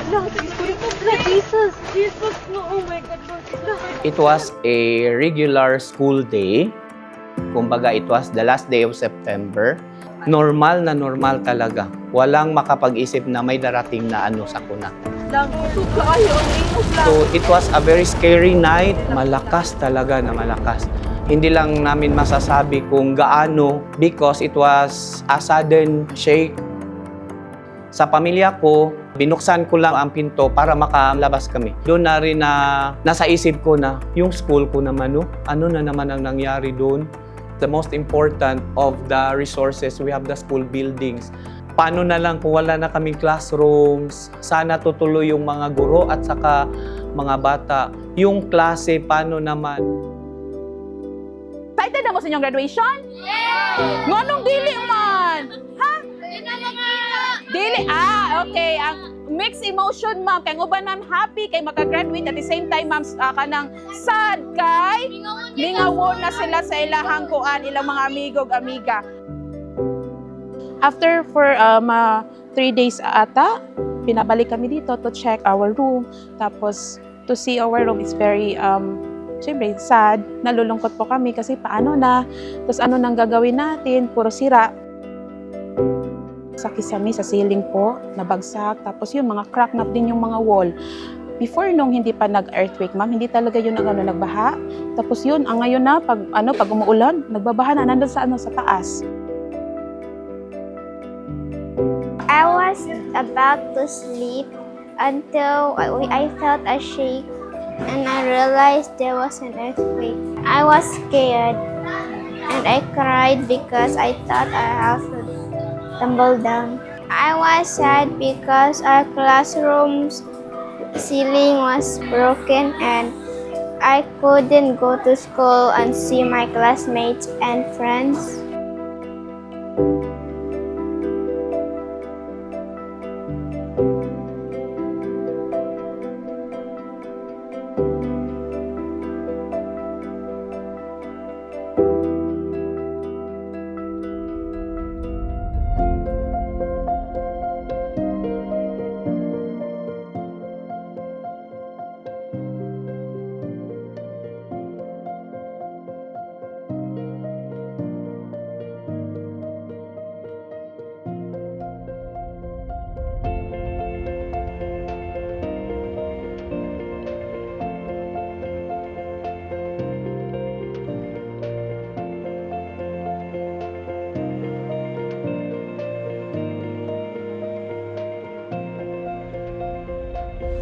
Jesus! Jesus, no! Oh my God, Lord. It was a regular school day. Kumbaga, it was the last day of September. Normal na normal talaga. Walang makapag-isip na may darating na ano sa kuna. So, it was a very scary night. Malakas talaga na malakas. Hindi lang namin masasabi kung gaano because it was a sudden shake. Sa pamilya ko, binuksan ko lang ang pinto para makalabas kami. Doon na rin na nasa isip ko na yung school ko naman, no? Ano na naman ang nangyari doon? The most important of the resources, we have the school buildings. Paano na lang kung wala na kaming classrooms? Sana tutuloy yung mga guro at saka mga bata. Yung klase, paano naman? Excited na mo sa inyong graduation? Yeah! Nganong dili man? Ha? Dili, okay. Ang mixed emotion, ma'am. Kaya uban, ma'am, happy kay makagraduate. At the same time, ma'am, kanang sad kay mingawon na sila sa ilahang kuan, ilang mga amigog, amiga. After for 3 days ata, pinabalik kami dito to check our room. Tapos, to see our room is very, siyempre, sad. Nalulungkot po kami kasi paano na. Tapos ano nang gagawin natin? Puro sira. Sa kisame, sa ceiling po, nabagsak. Tapos yung mga crack na din yung mga wall. Before nung hindi pa nag-earthquake, ma'am, hindi talaga yun ang nagbaha. Tapos yun, ang ngayon na, pag umuulan, nagbabaha na, nandun sa taas. I was about to sleep until I felt a shake and I realized there was an earthquake. I was scared and I cried because I thought our house would tumble down. I was sad because our classroom's ceiling was broken and I couldn't go to school and see my classmates and friends.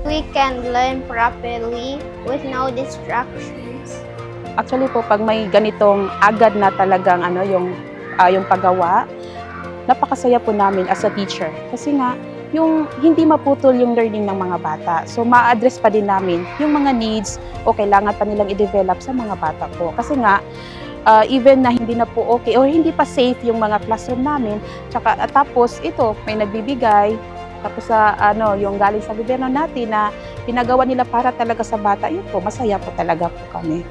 We can learn properly with no distractions. Actually po, pag may ganitong agad na talagang yung paggawa, napakasaya po namin as a teacher. Kasi nga, yung hindi maputol yung learning ng mga bata. So, ma-address pa din namin yung mga needs o kailangan pa nilang i-develop sa mga bata po. Kasi nga, even na hindi na po okay or hindi pa safe yung mga classroom namin, tapos ito, may nagbibigay, tapos sa yung galing sa gobyerno natin na pinagawa nila para talaga sa bata, yun po, masaya po talaga po kami.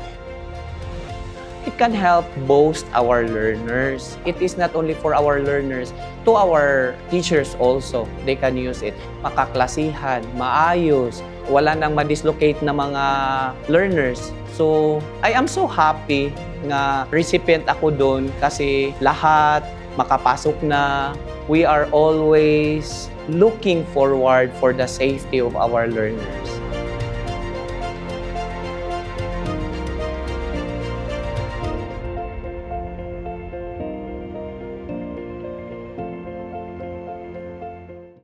It can help boost our learners. It is not only for our learners, to our teachers also. They can use it. Makaklasihan, maayos, wala nang ma-dislocate na mga learners. So, I am so happy nga recipient ako doon kasi lahat makapasok na. We are always looking forward for the safety of our learners.